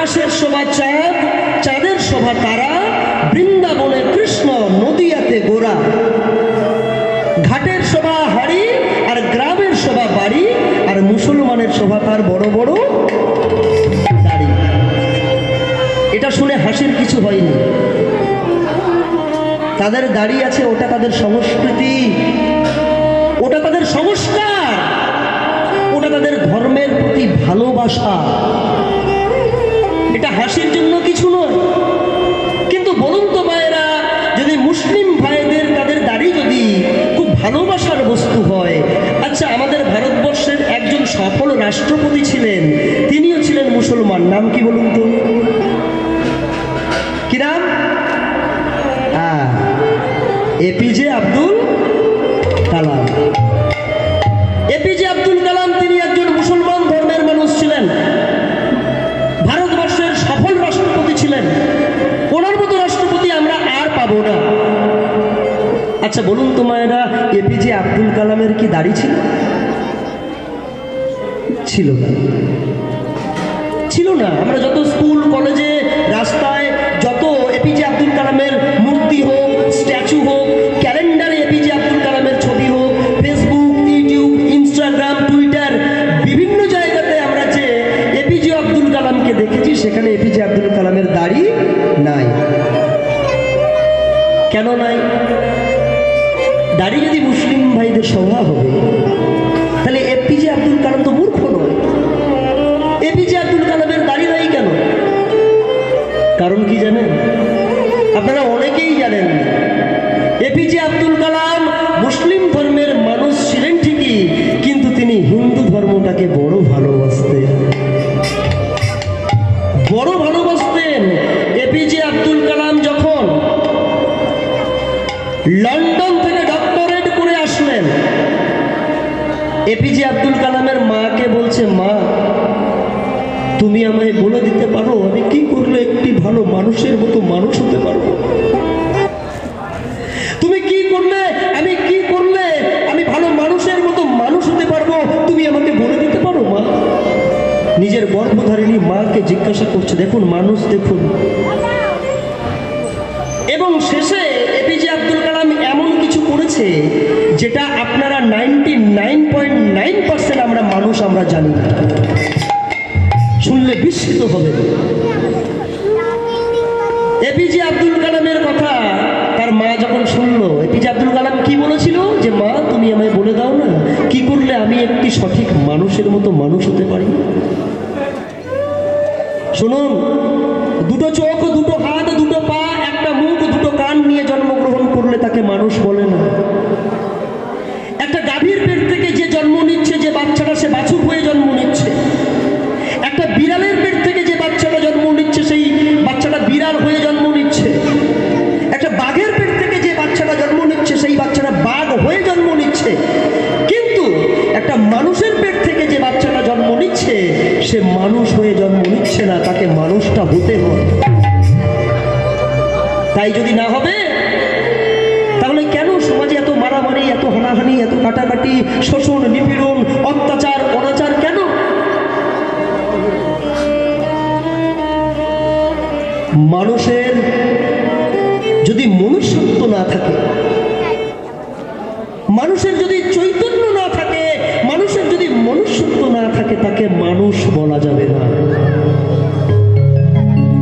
আকাশের শোভা চাঁদ, চাঁদের শোভা তারা, বৃন্দাবনে কৃষ্ণ, নদিয়াতে গোরা। ঘাটের শোভা হাড়ি আর গ্রামের শোভা বাড়ি, আর মুসলমানের শোভা তার বড় বড় দাড়ি। এটা শুনে হাসির কিছু হয়নি। তাদের দাড়ি আছে, ওটা তাদের সংস্কৃতি, ওটা তাদের সংস্কার, ওটা তাদের ধর্মের প্রতি ভালোবাসা। এটা হাসির জন্য কিছু নয়। কিন্তু বলুন তো ভাইয়েরা, যদি মুসলিম ভাইদের তাদের দাড়ি যদি খুব ভালোবাসার বস্তু হয়, আচ্ছা আমাদের ভারতবর্ষের একজন সফল রাষ্ট্রপতি ছিলেন, তিনিও ছিলেন মুসলমান, নাম কি বলুন তো? কি নাম? এপিজে আব্দুল কালাম। এপিজে আব্দুল কালাম তিনি একজন মুসলমান ধর্মের মানুষ ছিলেন, ভারতবর্ষের সফল রাষ্ট্রপতি ছিলেন। ওনার মতো রাষ্ট্রপতি আমরা আর পাবো না। আচ্ছা বলুন তো মায়েরা, এপিজে আব্দুল কালামের কি দাড়ি ছিল? ছিল না, ছিল না। আমরা যত স্কুল কলেজে রাস্তায় যত এপিজে আব্দুল কালামের মূর্তি হোক, স্ট্যাচু হোক, ক্যালেন্ডারে এপিজে আব্দুল কালামের ছবি হোক, ফেসবুক, ইউটিউব, ইনস্টাগ্রাম, টুইটার, বিভিন্ন জায়গাতে আমরা যে এপিজে আব্দুল কালামকে দেখেছি, সেখানে এপিজে আব্দুল কালামের দাড়ি নাই। কেন নাই? দাড়ি যদি মুসলিম ভাইদের স্বভাব হবে, তাহলে এপিজে আব্দুল কালাম তো মূর্খ নয়। এপিজে আব্দুল কালামের দাড়ি নাই কেন? কারণ কি জানেন? আপনারা অনেকেই জানেন, এপিজে আব্দুল কালাম মুসলিম ধর্মের মানুষ ছিলেন ঠিকই, কিন্তু তিনি হিন্দু ধর্মটাকে বড় ভালোবাসতেন, বড় ভালোবাসতেন। এপিজে আব্দুল কালাম যখন লন্ডন থেকে ডক্টরেট করে আসলেন, এপিজে আব্দুল কালামের মাকে বলছে, মা তুমি আমায় বলে দিতে পারো আমি কি করলে একটি ভালো মানুষের মতো মানুষ হতে পারবো? তুমি কি করলে আমি ভালো মানুষের মতো মানুষ হতে পারবো? তুমি আমাকে বলে দিতে পারো মা? নিজের গর্ভধারিণী মাকে জিজ্ঞাসা করছে। দেখুন মানুষ, দেখুন। এবং শেষে এপিজে আব্দুল কালাম এমন কিছু করেছে যেটা আপনারা 99.9% আমরা মানুষ আমরা জানি না। শুনলে বিস্মিত হবে। এপিজে আব্দুল কালামের কথা তার মা যখন শুনলো, এপিজে আব্দুল কালাম কি বলেছিল? যে মা তুমি আমায় বলে দাও না কি করলে আমি একটি সঠিক মানুষের মতো মানুষ হতে পারি। শুনুন, দুটো চোখ, দুটো হাত, দুটো পা, একটা মুখ, দুটো কান নিয়ে জন্মগ্রহণ করলে তাকে মানুষ বলে না। একটা গাভীর পেট থেকে যে জন্ম নিচ্ছে, যে বাচ্চাটা, সে বাছুর হয়ে জন্ম নিচ্ছে। একটা বিড়ালের পেট থেকে যে বাচ্চাটা জন্ম নিচ্ছে, সেই বাচ্চাটা বিড়াল হয়ে জন্ম নিচ্ছে। একটা বাঘের পেট থেকে যে বাচ্চাটা জন্ম নিচ্ছে, সেই বাচ্চাটা বাঘ হয়ে জন্ম নিচ্ছে। কিন্তু একটা মানুষের পেট থেকে যে বাচ্চাটা জন্ম নিচ্ছে, সে মানুষ হয়ে জন্ম নিচ্ছে না, তাকে মানুষটা হতে হয়। তাই যদি না হবে, তাহলে কেন সমাজে এত মারামারি, এত হানাহানি, এত কাটাকাটি, শোষণ, নিপীড়ন, অত্যাচার, অনাচার কেন? মানুষের যদি মনুষ্যত্ব না থাকে, মানুষের যদি চৈতন্য না থাকে, মানুষের যদি মনুষ্যত্ব না থাকে, তাকে মানুষ বলা যাবে না।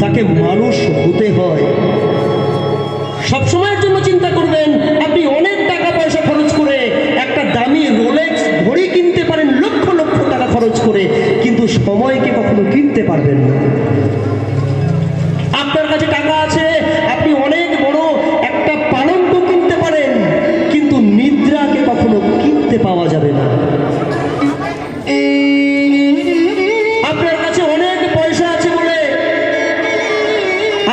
তাকে মানুষ হতে হয়। সবসময়ের জন্য চিন্তা করবেন, আপনি অনেক টাকা পয়সা খরচ করে একটা দামি রোলেক্স ঘড়ি কিনতে পারেন, লক্ষ লক্ষ টাকা খরচ করে, কিন্তু সময়কে কখনো কিনতে পারবেন না। আপনার কাছে টাকা আছে, আপনি অনেক বড় একটা পালঙ্ক কিনতে পারেন, কিন্তু নিদ্রাকে কখনো কিনতে পাওয়া যাবে না। আপনার কাছে অনেক পয়সা আছে বলে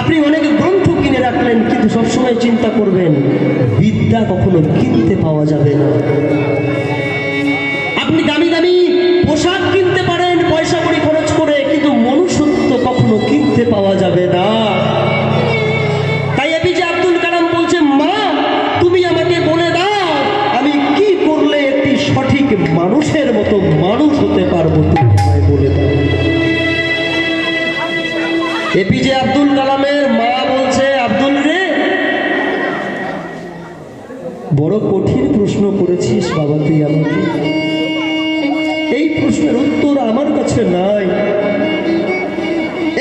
আপনি অনেক গ্রন্থ কিনে রাখলেন, কিন্তু সবসময় চিন্তা করবেন বিদ্যা কখনো কিনতে পাওয়া যাবে না। আপনি দামি দামি পোশাক কিনতে পারেন পয়সা কড়ি খরচ করে, কিন্তু মনুষ্যত্ব কখনো কিনতে পাওয়া যাবে না। তাই এপিজে আব্দুল কালাম বলছে, মা তুমি আমাকে বলে দাও আমি কি করলে একটি সঠিক মানুষের মতো মানুষ হতে পারবো, তুমি আমায় বলে দাও। এপিজে আব্দুল কালামের মা বলছে, আব্দুল রে, বড় কঠিন প্রশ্ন করেছিস বাবা তুই আমাকে। এই প্রশ্নের উত্তর আমার কাছে নাই।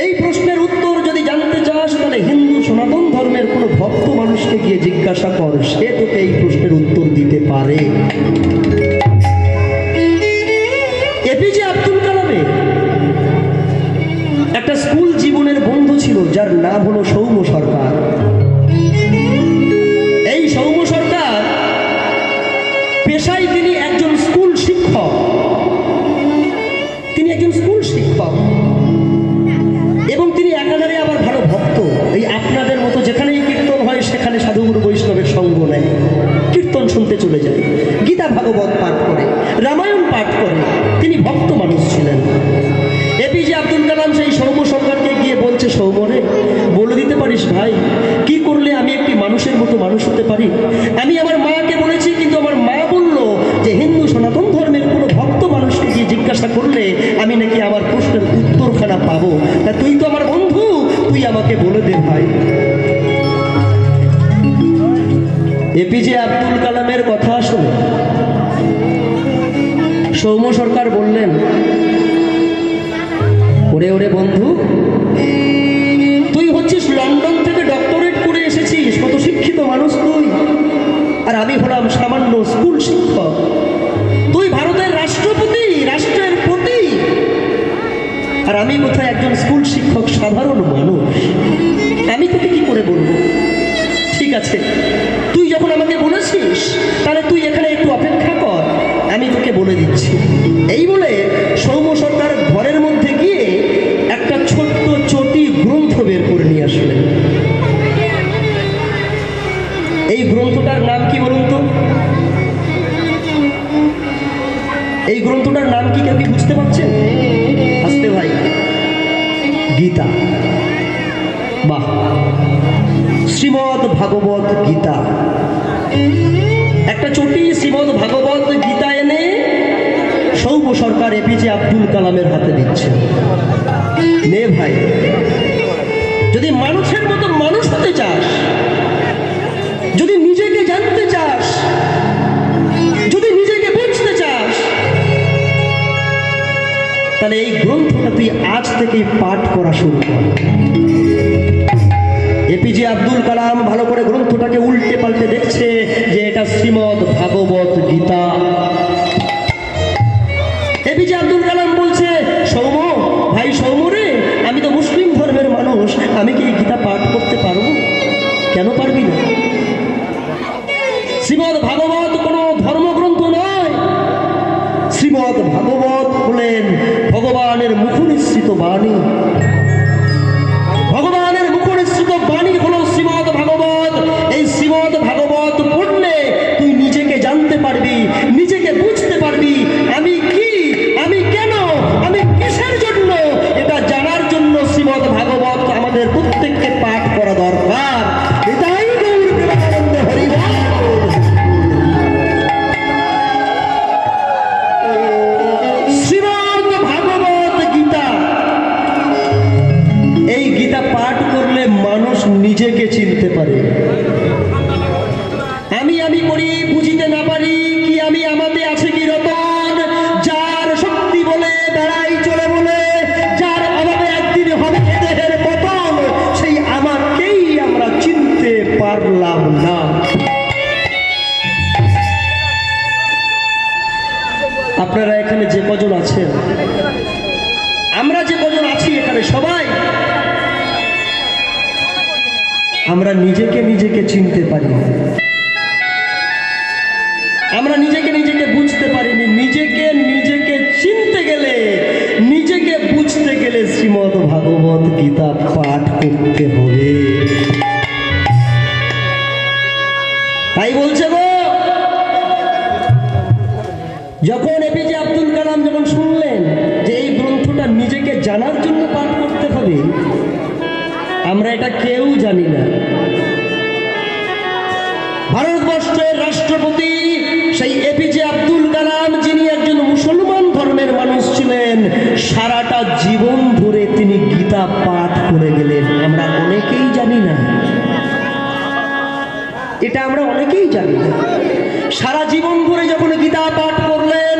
এই প্রশ্নের উত্তর যদি জানতে চাস তাহলে হিন্দু সনাতন ধর্মের কোনো ভক্ত মানুষকে গিয়ে জিজ্ঞাসা কর, সে তোকে এই প্রশ্নের উত্তর দিতে পারে। এপিজে আব্দুল কালামের একটা স্কুল জীবনের বন্ধু ছিল যার নাম হলো সৌম্য সরকার। এই সৌম্য সরকার পেশায় তিনি একজন স্কুল শিক্ষক। তিনি একজন স্কুল শিক্ষক এবং তিনি একাধারে আবার ভালো ভক্ত। এই আপনাদের মতো যেখানেই কীর্তন হয় সেখানে সাধুগুরু বৈষ্ণবের সঙ্গ নেয়, কীর্তন শুনতে চলে যায়, গীতা ভাগবত পাঠ করে, রামায়ণ পাঠ করে। তিনি ভক্ত মানুষ ছিলেন। এপিজে আব্দুল কালাম সেই সৌম্য সরকারকে গিয়ে বলছে, সৌম্য রে, বলে দিতে পারিস ভাই কি করলে আমি একটি মানুষের মতো মানুষ হতে পারি? আমি আমার মাকে বলেছি, কিন্তু আমার মা বলল যে হিন্দু সনাতন ধর্মের কোনো ভক্ত মানুষকে গিয়ে জিজ্ঞাসা করলে আমি নাকি আমার প্রশ্নের উত্তরখানা পাবো। তা তুই তো আমার বন্ধু, তুই আমাকে বলে দে ভাই। এপিজে আব্দুল কালামের কথা শুনে সৌম্য সরকার বললেন, ওরে ওরে বন্ধু, তুই হচ্ছিস লন্ডন থেকে ডক্টরেট করে এসেছিস, কত শিক্ষিত মানুষ তুই, আর আমি হলাম সামান্য স্কুল শিক্ষক। তুই ভারতের রাষ্ট্রপতি, রাষ্ট্রের প্রতি, আর আমি কোথায় একজন স্কুল শিক্ষক, সাধারণ মানুষ। আমি তোকে কি করে বলবো? ঠিক আছে, তুই যখন আমাকে বলেছিস তাহলে তুই এখানে একটু অপেক্ষা কর, আমি তোকে বলে দিচ্ছি। এই বলে সৌম্য সরকার ঘরের মধ্যে গিয়ে একটা ছোট্ট চটি গ্রন্থ বের করে নিয়ে আসলেন। এই গ্রন্থটার নাম কি বলুন তো? এই গ্রন্থটার নাম কি কেউ কি বুঝতে পারছেন? আসতে ভাই, গীতা। বাহ, শ্রীমদ ভাগবত গীতা। একটা চটি শ্রীমদ ভাগবত গীতা এনে সৌম্য সরকার এপিজে আব্দুল কালামের হাতে দিচ্ছে। নে ভাই, যদি মানুষের মতো মানুষ হতে চাস, যদি নিজেকে জানতে চাস, যদি নিজেকে বুঝতে চাস, তাহলে এই গ্রন্থটা তুই আজ থেকেই পাঠ করা শুরু কর। এপিজে আব্দুল কালাম ভালো করে গ্রন্থটাকে উল্টে পাল্টে দেখছে যে এটা শ্রীমদ ভাগবত গীতা। এপিজে আব্দুল কালাম বলছে, সৌম্য ভাই, সৌম্য রে, আমি তো মুসলিম ধর্মের মানুষ, আমি কি এই গীতা পাঠ করতে পারবো? কেন পারবি না? শ্রীমদ ভাগবত কোনো ধর্মগ্রন্থ নয়। শ্রীমদ ভাগবত হলেন ভগবানের মুখনিসৃত বাণী। ভগবানের মুখনিসৃত বাণী হলো শ্রীমদ ভাগবত। এই শ্রীমদ ভাগবত পড়লে তুই নিজেকে জানতে পারবি, নিজেকে বুঝতে পারবি। আমি কি, আমি কেন, আমি কিসের জন্য, এটা জানার জন্য শ্রীমদ ভাগবত আমাদের প্রত্যেককে পাঠ করা দরকার। এটাই গৌর প্রেমানন্দ হরি বল। শ্রীমদ ভাগবত গীতা, এই গীতা পাঠ করলে মানুষ নিজেকে চিনতে পারে। আমি আমি করি, বুঝিতে না পারি কি আমি আমাতে আছে কি রতন, যার শক্তি বলে বেড়াই চলে বলে, যার অভাবে একদিন হবে দেহের পতন, সেই আমাকেই আমরা চিনতে পারলাম না। আপনারা এখানে যে কজন আছেন, আমরা যে কজন আছি এখানে, সবাই আমরা নিজেকে নিজেকে চিনতে পারি, আমরা নিজেকে নিজেকে বুঝতে পারিনি। নিজেকে নিজেকে চিনতে গেলে, নিজেকে বুঝতে গেলে শ্রীমদ ভাগবত গীতা পাঠ করতে হবে। তাই বলছে গো, যখন এপিজে আব্দুল কালাম যখন শুনলেন যে এই গ্রন্থটা নিজেকে জানার জন্য পাঠ করতে হবে, আমরা এটা কেউ জানি না। ভারতবর্ষের রাষ্ট্রপতি সেই এপিজে আব্দুল কালাম, যিনি একজন মুসলমান ধর্মের মানুষ ছিলেন, সারাটা জীবন ধরে তিনি গীতা পাঠ করে গেলেন। এটা আমরা অনেকেই জানি না। সারা জীবন ধরে যখন গীতা পাঠ করলেন,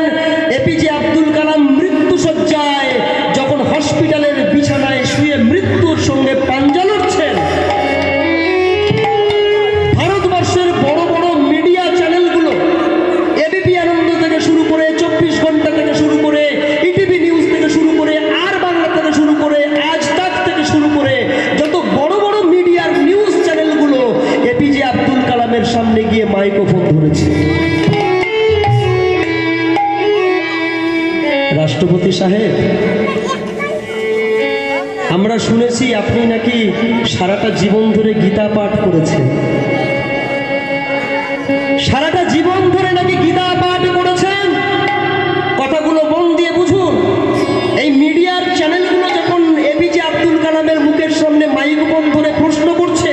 এপিজে আব্দুল কালাম মৃত্যুশয্যায় যখন হসপিটালের বিছানায় শুয়ে মৃত্যুর সঙ্গে পাঞ্জা লড়ছেন, ভারতবর্ষের বড় বড় মিডিয়া চ্যানেলগুলো, এবিপি আনন্দ থেকে শুরু করে 24 ঘন্টা থেকে শুরু করে, ইটিভি নিউজ থেকে শুরু করে, আর বাংলা থেকে শুরু করে, আজ তাক থেকে শুরু করে, যত বড় বড় মিডিয়ার নিউজ চ্যানেলগুলো এপিজে আব্দুল কালামের সামনে গিয়ে মাইক্রোফোন ধরেছে। রাষ্ট্রপতি সাহেব, আমরা শুনেছি আপনি নাকি সারাটা জীবন ধরে গীতা পাঠ করেছেন। সারাটা জীবন ধরে নাকি গীতা পাঠ করেছেন। কথাগুলো মন দিয়ে বুঝুন। এই মিডিয়ার চ্যানেলগুলো যখন এপিজে আব্দুল কালামের মুখের সামনে মাইক্রোফোন ধরে প্রশ্ন করছে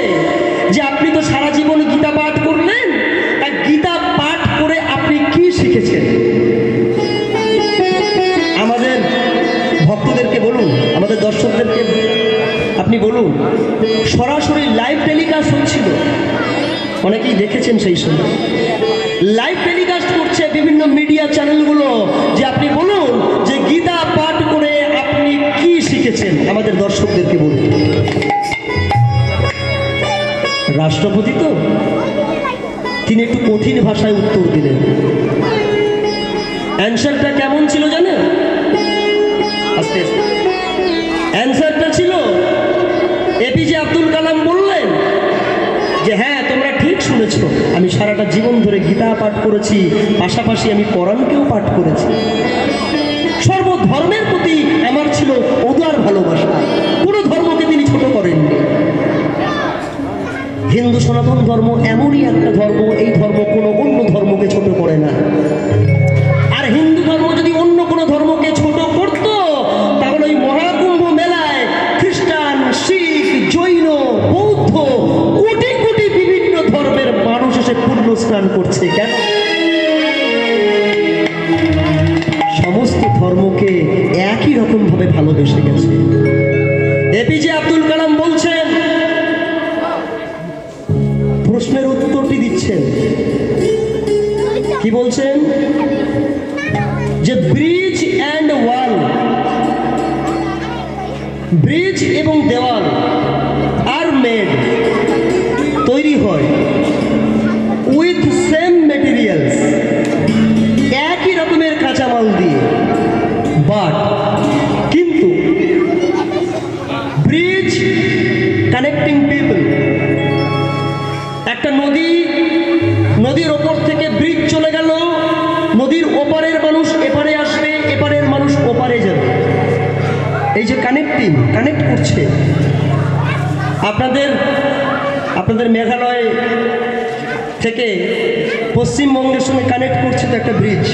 যে আপনি তো সারা জীবন গীতা পাঠ করলেন, তা গীতা পাঠ করে আপনি কি শিখেছেন? আমাদের ভক্তদেরকে বলুন, আমাদের দর্শকদেরকে আপনি বলুন। সরাসরি লাইভ টেলিকাস্ট হচ্ছিল, অনেকেই দেখেছেন সেই সময়। লাইভ টেলিকাস্ট করছে বিভিন্ন মিডিয়া চ্যানেলগুলো, যে আপনি বলুন যে গীতা পাঠ করে আপনি কি শিখেছেন, আমাদের দর্শকদেরকে বলুন। রাষ্ট্রপতি তো তিনি একটু কঠিন ভাষায় উত্তর দিলেন। অ্যান্সারটা কেমন ছিল জানেন? আস্তে আস্তে অ্যান্সারটা ছিল, এপিজে আব্দুল কালাম বললেন যে হ্যাঁ, তোমরা ঠিক শুনেছ, আমি সারাটা জীবন ধরে গীতা পাঠ করেছি, পাশাপাশি আমি কোরআনকেও পাঠ করেছি। সর্বধর্মের প্রতি আমার ছিল উদার ভালোবাসা, কোনো ধর্মকে তিনি ছোট করেননি। হিন্দু সনাতন ধর্ম এমনই একটা ধর্ম, এই ধর্ম কোনো অন্য ধর্মকে ছোট করে না। আর হিন্দু ধর্ম যদি অন্য কোনো ধর্মকে ছোট করত, তাহলে ওই মহাকুম্ভ মেলায় খ্রিস্টান, শিখ, জৈন, বৌদ্ধ, কোটি কোটি বিভিন্ন ধর্মের মানুষ এসে পূর্ণ স্নান করছে। কেন? সমস্ত ধর্মকে একই রকম ভাবে ভালোবেসে গেছে। এপিজে আব্দুল কালাম বলছেন, প্রশ্নের উত্তরটি দিচ্ছেন, কি বলছেন? যে ব্রিজ অ্যান্ড ওয়াল, ব্রিজ এবং দেওয়াল আর মেড, তৈরি হয় উইথ সেম মেটেরিয়ালস, একই রকমের কাঁচামাল দিয়ে। বাট কিন্তু ব্রিজ কানেক্টিং পিপল, একটা নদীর ওপর থেকে ব্রিজ চলে গেল, নদীর ওপারের মানুষ এপারে আসবে, এপারের মানুষ ওপারে যাবে। এই যে কানেক্ট করছে, আপনাদের মেঘালয় থেকে পশ্চিমবঙ্গের সঙ্গে কানেক্ট করছে তো একটা ব্রিজ,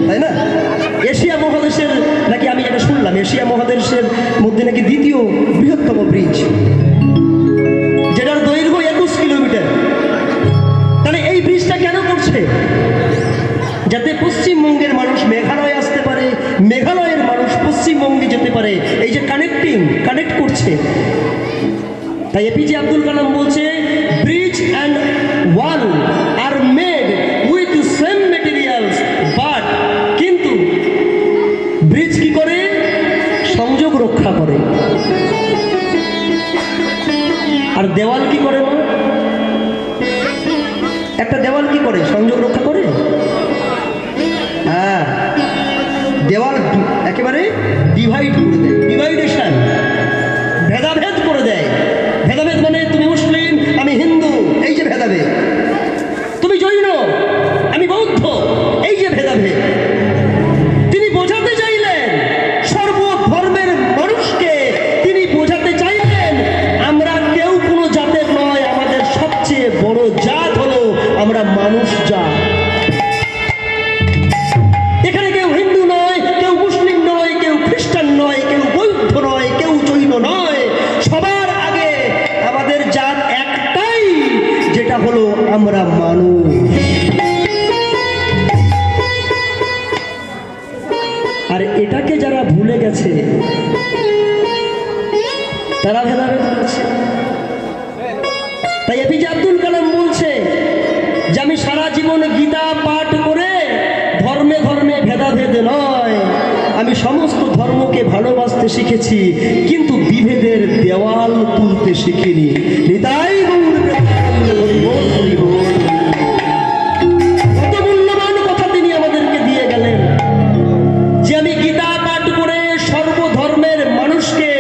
তাই না? এশিয়া মহাদেশের নাকি, আমি যেটা শুনলাম, এশিয়া মহাদেশের মধ্যে নাকি দ্বিতীয় বৃহত্তম ব্রিজ, যেটার দৈর্ঘ্য 21 কিলোমিটার। তাহলে এই ব্রিজটা কেন করছে? যাতে পশ্চিমবঙ্গের মানুষ মেঘালয় আসতে পারে, মেঘালয়ের মানুষ পশ্চিমবঙ্গে যেতে পারে। এই যে কানেক্ট করছে। তাই এপিজে আব্দুল কালাম বলছে, bridge and wall are made with same materials, but কিন্তু ব্রিজ কি করে? সংযোগ রক্ষা করে। আর দেওয়াল কি করে? একটা দেওয়াল কি করে? সংযোগ রক্ষা করে। হ্যাঁ, দেওয়াল একেবারে ডিভাইড করে দেয়, ডিভাইডেশন, ভেদাভেদ করে দেয়। ভেদাভেদ মানে তুমি মুসলিম, আমি হিন্দু, এই যে ভেদাভেদ। তুমি জৈন, আমি বৌদ্ধ, এই যে ভেদাভেদ। তিনি বোঝাতে চাইলেন সর্বধর্মের মানুষকে, তিনি বোঝাতে চাইলেন আমরা কেউ কোনো জাতের নয়, আমাদের সবচেয়ে বড় জাত হলো আমরা মানুষ জাত। এখানে কেউ হিন্দু নয়, কেউ মুসলিম নয়, কেউ খ্রিস্টান নয়, কেউ বৌদ্ধ নয়, কেউ জৈন নয়। সবার আগে আমাদের জাত একটাই, যেটা হলো আমরা মানুষ। আর এটাকে যারা ভুলে গেছে, তারা ভেদাভেদ করছে। তাই এপিজে আব্দুল কালাম বলছে, জীবন গীতা পাঠ করে ধর্মে ধর্মে ভেদাভেদ নয়, আমি সমস্ত ধর্মকে ভালোবাসতে শিখেছি, কিন্তু বিভেদের দেওয়াল তুলতে শিখিনি। নিতাই গৌর প্রেমানন্দ হরি বল, হরি বল। কত মূল্যবান কথা তিনি আমাদেরকে দিয়ে গেলেন, যে আমি গীতা পাঠ করে সর্বধর্মের মানুষকে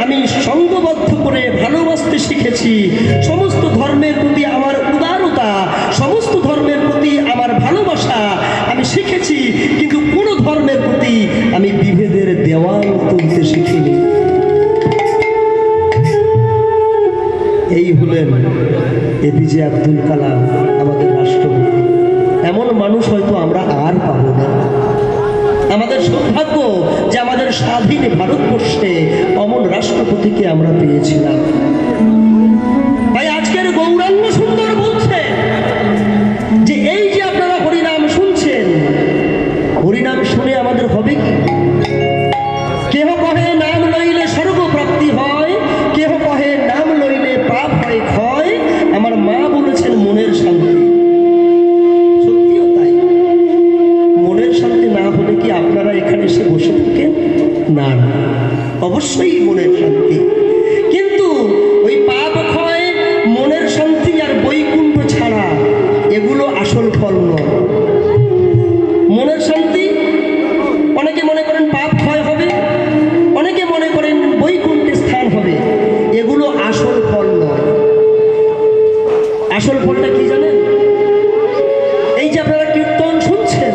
আমি সঙ্গবদ্ধ করে ভালোবাসতে শিখেছি। সমস্ত ধর্মের প্রতি আমার উদারতা, সমস্ত ধর্মের প্রতি আমার ভালোবাসা আমি শিখেছি, কিন্তু কোন ধর্মের প্রতি আমি বিভেদের দেওয়াল তুলতে শিখিনি। এই হলেন এপিজে আব্দুল কালাম, আমাদের রাষ্ট্রপতি। এমন মানুষ হয়তো আমরা আর পাব না। আমাদের সৌভাগ্য যে আমাদের স্বাধীন ভারতবর্ষে অমন রাষ্ট্রপতিকে আমরা পেয়েছিলাম। তাই আজকের গৌরাঙ্গ সুন্দর বলছে যে এই যে আপনারা হরিনাম শুনছেন, হরিনাম শুনে আমাদের হবে কি? কেহ কহে নাম লইলে স্বর্গ প্রাপ্তি হয়, কেহ কহে নাম লইলে পাপ হয় ক্ষয়। আমার মা বলেছেন মনের শান্তি। সত্যিও তাই। মনের শান্তি না হলে কি আপনারা এখানে এসে বসে থাকেন? না, অবশ্যই মনের শান্তি, কিন্তু ওই পাপ ক্ষয়, মনের শান্তি আর বৈকুণ্ঠ ছাড়া এগুলো আসল ফল নয়। মনের শান্তি অনেকে মনে করেন পাপ ক্ষয় হবে, অনেকে মনে করেন বৈকুণ্ঠে স্থান হবে, এগুলো আসল ফল নয়। আসল ফলটা কি জানেন? এই যে আপনারা কীর্তন শুনছেন,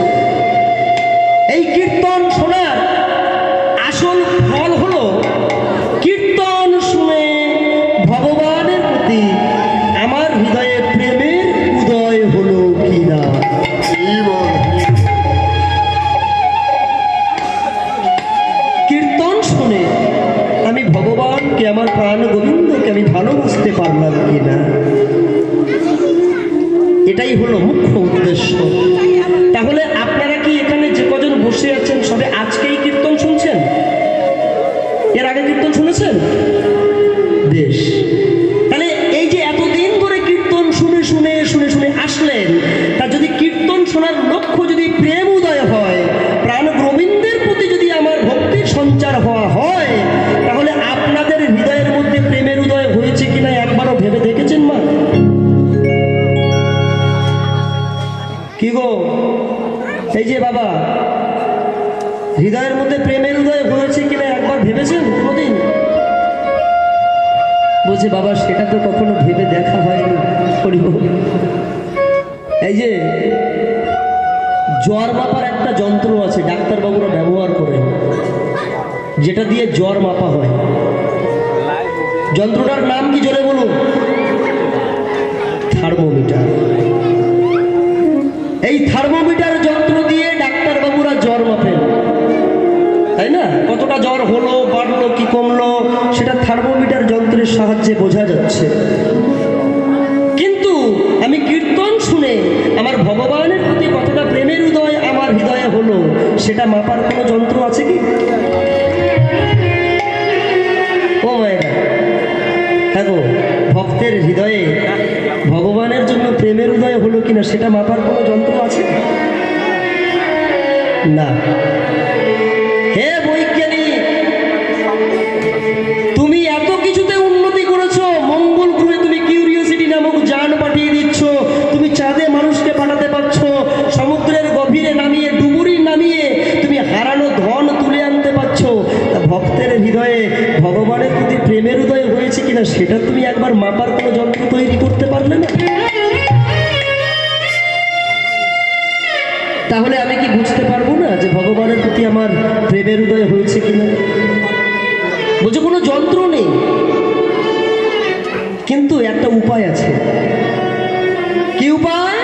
এই কীর্তন শোনার আসল ফল হলো কীর্তন শুনে ভগবানের প্রতি আমার হৃদয়ে প্রেমের উদয় হলো কিনা। কীর্তন শুনে আমি ভগবানকে, আমার প্রাণ গোবিন্দকে আমি ভালোবাসতে পারলাম কিনা, এটাই হলো মুখ্য উদ্দেশ্য। তাহলে আপনারা কি এখানে যে কজন বসে আছেন সবে আজকেই কীর্তন শুনছেন? এর আগে কীর্তন শুনেছেন? বেশ, তাহলে এই যে এতদিন ধরে কীর্তন শুনে শুনে শুনে শুনে আসলেন, তা যদি কীর্তন শোনার লক্ষ্য যদি প্রেম উদয় হয়, প্রাণ গোবিন্দের প্রতি যদি আমার ভক্তির সঞ্চার হওয়া হয়, তাহলে আপনাদের হৃদয়ের মধ্যে প্রেমের উদয় হয়েছে কিনা একবারও ভেবে দেখেছেন মা? কি গো, এই যে বাবা, হৃদয়ের মধ্যে প্রেমের উদয় হয়েছে কিনা একবার ভেবেছেন কোনোদিন? বলছে বাবা সেটা তো কখনো ভেবে দেখা হয়নি। এই যে জ্বর মাপার একটা যন্ত্র আছে, ডাক্তারবাবুরা ব্যবহার করেন, যেটা দিয়ে জ্বর মাপা হয়। যন্ত্রটার নাম কি জোরে বলুন? থার্মোমিটার। এই থার্মোমিটার যন্ত্র দিয়ে ডাক্তারবাবুরা জ্বর মাপেন, তাই না? কতটা জ্বর হলো, বাড়লো কি কমলো, সেটা থার্মোমিটার যন্ত্রের সাহায্যে বোঝা যাচ্ছে। কিন্তু আমি কীর্তন শুনে আমার ভগবানের প্রতি কতটা প্রেমের উদয় আমার হৃদয়ে হলো, সেটা মাপার কোনো যন্ত্র আছে কি? ও মায়েরা, হ্যাঁ গো, ভক্তের হৃদয়ে ভগবানের জন্য প্রেমের উদয় হলো কিনা সেটা মাপার কোনো যন্ত্র আছে না। হে বৈজ্ঞানিক, তুমি এত কিছুতে উন্নতি করেছো, মঙ্গল গ্রহে তুমি কিউরিওসিটি নামক যান পাঠিয়ে দিচ্ছ, তুমি চাঁদে মানুষকে পাঠাতে পারছো, সমুদ্রের গভীরে নামিয়ে ডুবুরি নামিয়ে তুমি হারানো ধন তুলে আনতে পারছো, তা ভক্তের হৃদয়ে ভগবানের প্রতি প্রেমের উদয় হয়েছে কিনা সেটা তুমি একবার মাপার কোনো যন্ত্র তৈরি করতে পারলে না? তাহলে আমি কি বুঝতে পারবো না যে ভগবানের প্রতি আমার প্রেমের উদয় হয়েছে কিনা? বুঝে কোনো যন্ত্র নেই, কিন্তু একটা উপায় আছে। কি উপায়?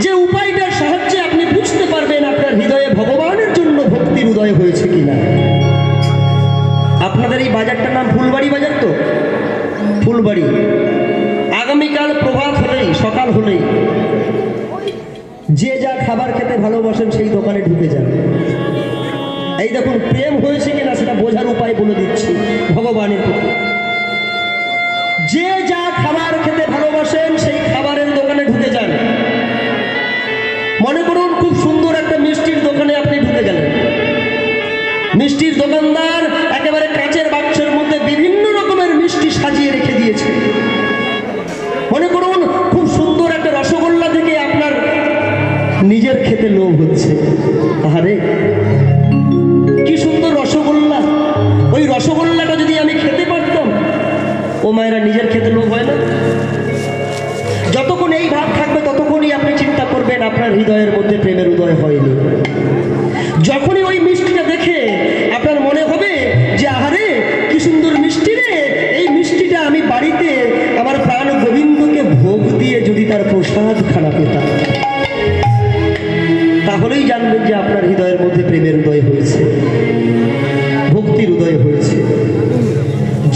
যে উপায়টার সাহায্যে আপনি বুঝতে পারবেন আপনার হৃদয়ে ভগবানের জন্য ভক্তির উদয় হয়েছে কিনা। আপনাদের এই বাজারটার নাম ফুলবাড়ি বাজার তো? ফুলবাড়ি। আগামীকাল প্রভাত হলেই, সকাল হলেই যে যা খাবার খেতে ভালোবাসেন সেই দোকানে ঢুকে যান। এই দেখুন প্রেম হয়েছে কিনা সেটা বোঝার উপায় বলে দিচ্ছি ভগবানের প্রতি। যে যা খাবার খেতে ভালোবাসেন সেই খাবারের দোকানে ঢুকে যান। দোকানদার একেবারে কাঁচের বাক্সের মধ্যে বিভিন্ন রকমের মিষ্টি সাজিয়ে রেখে দিয়েছে। মনে করুন খুব সুন্দর একটা রসগোল্লা থেকে আপনার নিজের খেতে লোভ হচ্ছে। আরে কি সুন্দর রসগোল্লা, ওই রসগোল্লাটা যদি আমি খেতে পারতাম। ও মায়েরা, নিজের খেতে লোভ হয় না? যতক্ষণ এই ভাব থাকবে ততক্ষণই আপনি চিন্তা করবেন আপনার হৃদয়ের মধ্যে প্রেমের উদয় হয়নি। যখনই ওই মিষ্টিটা দেখে আপনার মনে হবে যে আহারে কি সুন্দর মিষ্টি রে, এই মিষ্টিটা আমি বাড়িতে আমার প্রাণ গোবিন্দকে ভোগ দিয়ে যদি তার প্রসাদ খানা পেতাম, তাহলেই জানবেন যে আপনার হৃদয়ের মধ্যে প্রেমের উদয় হয়েছে, ভক্তির উদয় হয়েছে।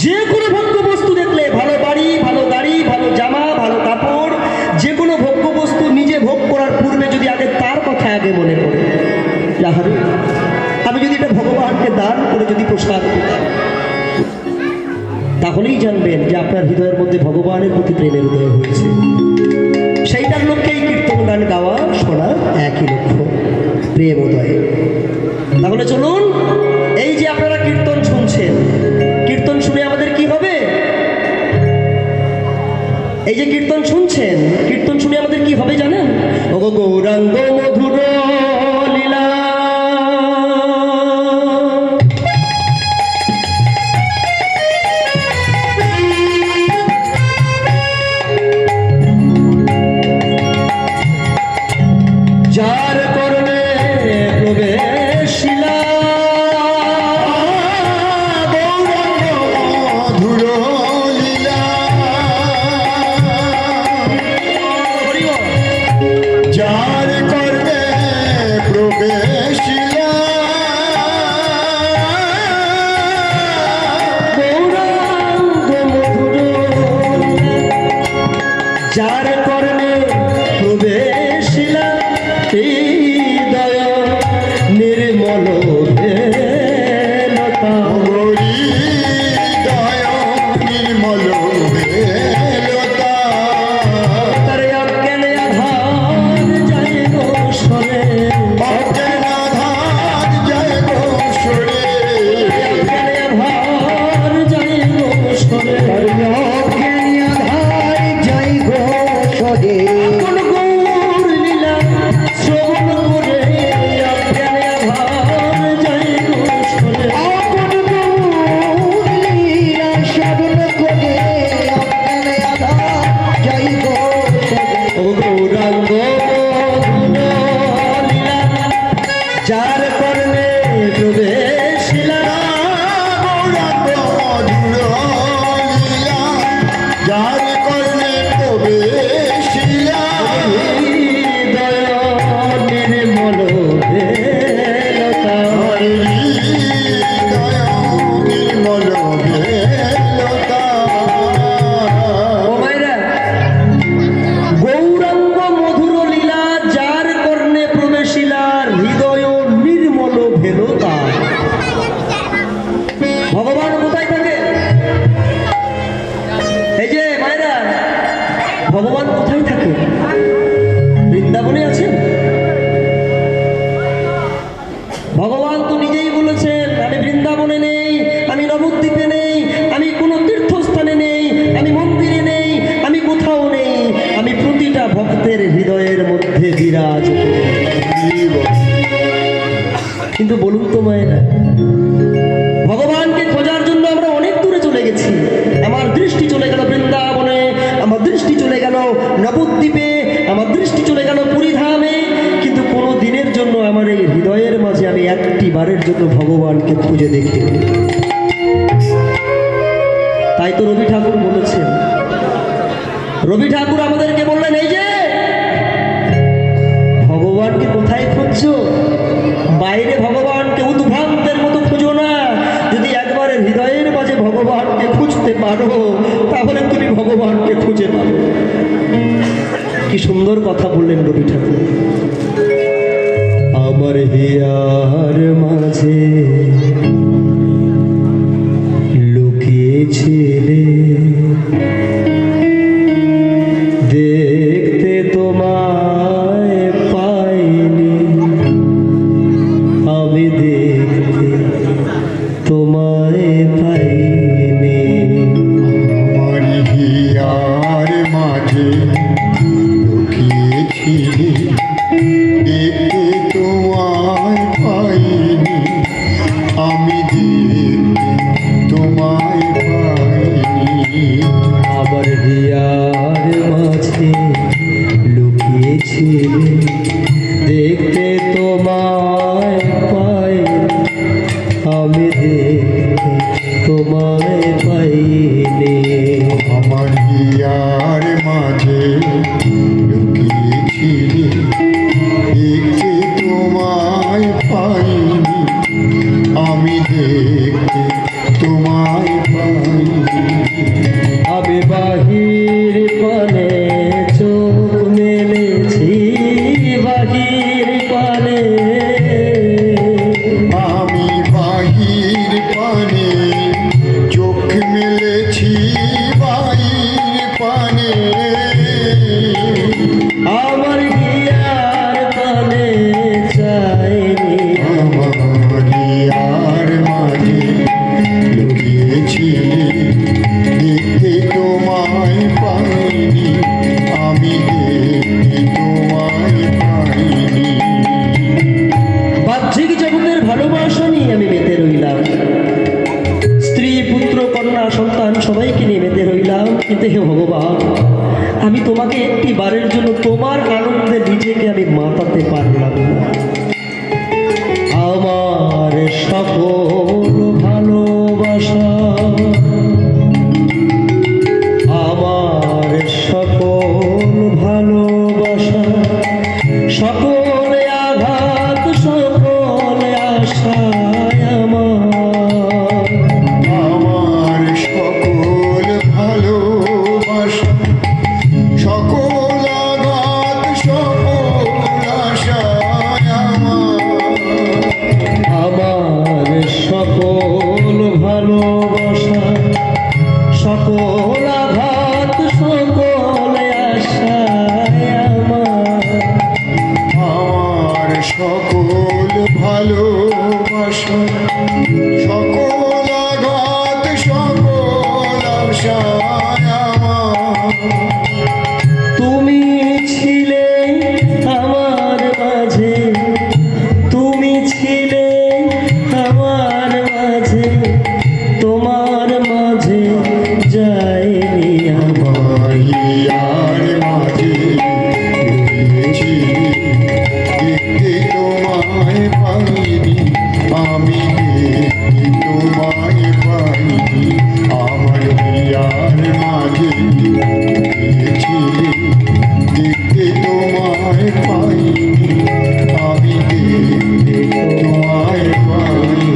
যে কোনো ভোগ্য বস্তু দেখলে, ভালো বাড়ি, ভালো গাড়ি, ভালো জামা, ভালো কাপড়, যে কোনো ভোগ্য বস্তু নিজে ভোগ করার পূর্বে যদি আগে তার কথা আগে মনে পড়ে, আহারে আমি যদি এটা ভগবানকে দান করে যদি প্রসাদ পেতাম, তাহলেই জানবেন যে আপনার হৃদয়ের মধ্যে ভগবানের প্রতি প্রেমের উদয় হয়েছে। সেইটার লক্ষ্যেই কীর্তন গান গাওয়া, শোনা, একই লক্ষ্য, প্রেম উদয়। তাহলে চলুন, এই যে আপনারা কীর্তন শুনছেন, কীর্তন শুনে আমাদের কি হবে? এই যে কীর্তন শুনছেন, কীর্তন শুনে আমাদের কি হবে জানেন? ও গৌরাঙ্গ মধুর লীলা, যার করলে প্রবেশিলা যার করবে প্রবেশিলা গৌরাঙ্গ মধুর, যার করলে প্রবেশিলা হৃদয় নির্মল ভেলতা, হৃদয় নির্মল ভেলতা, তার অজ্ঞানে আধার যায় গো সরে, অজ্ঞানাধার জয় গো সরে, অজ্ঞানে আধার যায় গো সরে, অজ্ঞানী আধার জয় গো সরে, কোন গৌর লীলা শ্রবণ করে, অজ্ঞানে আধার যায় গো সরে, আপন গৌর লীলা সাধন করে, অজ্ঞানী আধার জয় গো সরে। ও গৌরাঙ্গ মধুর লীলা, যার কর্মে প্রবেশিলা গৌরাঙ্গ মধুর লীলা, যার কর্ণে প্রবেশিলা হৃদয় নির্মল ভেলতা, হৃদয় নির্মল ভেলতা। ও মায়েরা, গৌরাঙ্গ মধুর লীলা, যার কর্ণে প্রবেশিলা হৃদয় নির্মল ভেলতা। ভগবান কোথায় থাকে? এই যে মায়েরা, ভগবান কোথায় থাকে? বৃন্দাবনে আছেন। ভগবান তো নিজেই বলেছেন, আমি বৃন্দাবনে নেই, আমি নবদ্বীপে নেই, আমি কোনো তীর্থস্থানে নেই, আমি মন্দিরে নেই, আমি কোথাও নেই, আমি প্রতিটা ভক্তের হৃদয়ের মধ্যে বিরাজ করি। কিন্তু বলুন তো মায়েরা, ভগবানকে খোঁজার জন্য আমরা অনেক দূরে চলে গেছি। আমার দৃষ্টি চলে গেল বৃন্দাবনে, আমার দৃষ্টি চলে গেল নবদ্বীপে, আমার দৃষ্টি চলে গেল পুরীধামে, কিন্তু কোনো দিনের জন্য আমার এই হৃদয়ের মাঝে আমি একটি বারের জন্য ভগবানকে খুঁজে দেখতে পাই। তাই তো রবি ঠাকুর বলেছেন, রবি ঠাকুর আমাদেরকে বললেন, এই যে ভগবানকে কোথায় খুঁজছো? বাইরে ভগবানকে উদ্ভ্রান্তের মতো খুঁজো না। যদি একবারে হৃদয়ের মাঝে ভগবানকে খুঁজতে পারো, তাহলে তুমি ভগবানকে খুঁজে পাবে। কি সুন্দর কথা বললেন রবি ঠাকুর। আমার হিয়ার মাঝে লুকিয়েছিলে, দেখতে তোমায় পাইনি, আমি দেখতে যায়নি। আমার হিয়ার মাঝে লুকিয়েছিলে, দেখতে তোমায় পাইনি, আমি দেখতে তোমায় পাইনি। আমি বাহির পানে চোখ মেলেছি, বাহির পানে আমি বাহির পানে চোখ মেলেছি, বাহির পানে আমার হিয়ার পানে যায়নি। আমার হিয়ার মাঝে লুকিয়েছিলে, দেখতে তোমায় পাইনি, আমি দেখতে তোমায় পাইনি। বাহ্যিক জগতের ভালোবাসা নিয়ে আমি মেতে রইলাম, স্ত্রী পুত্র কন্যা সন্তান সবাইকে নিয়ে মেতে রইলাম, কিন্তু হে ভগবান, আমি তোমাকে একটি বারের জন্য তোমার আনন্দে নিজেকে আমি মাতাতে পারলাম না। আমার সকল ভালোবাসা, আমার সকল ভালোবাসা, সকল আঘাত, সকল আশায় আমার, আমার সকল ভালোবাসা, সকল আঘাত, সকল আশায় আমার সকল ভালোবাসা, সকল আঘাত, সকল আশায় আমার সকল ভালোবাসা, সকল আঘাত, সকল আশায় তুমি ছিলে আমার মাঝে, তুমি ছিলে আমার মাঝে, তোমার মাঝে যায়নি আমার। আমার হিয়ার মাঝে লুকিয়েছিলে, দেখতে তোমায় পাইনি, আমি দেখতে তোমায় পাইনি। আমার হিয়ার মাঝে লুকিয়েছিলে, দেখতে তোমায় পাইনি, আমি দেখতে তোমায় পাইনি।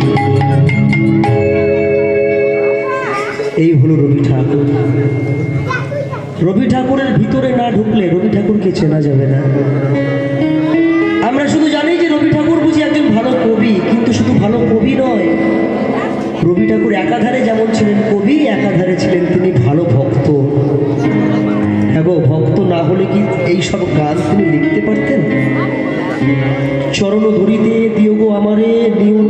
এই হলো রবি ঠাকুর। রবি ঠাকুরের ভিতরে না ঢুকলে রবি ঠাকুরকে চেনা যাবে না। আমরা শুধু জানি যে রবি ঠাকুর বুঝি একজন ভালো কবি, কিন্তু শুধু ভালো কবি নয়, রবি ঠাকুর একাধারে যেমন ছিলেন কবি, একাধারে ছিলেন তিনি ভালো ভক্ত। হ্যাঁ গো, ভক্ত না হলে কি এইসব গান তিনি লিখতে পারতেন? চরণ ধরিতে দিও গো আমারে, নিও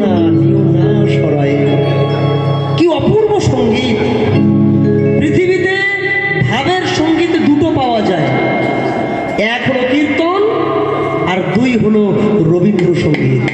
না সরাই। কি অপূর্ব সঙ্গীত! পৃথিবীতে ভাবের সঙ্গীত দুটো পাওয়া যায়, এক হলো কীর্তন আর দুই হলো রবীন্দ্রসঙ্গীত।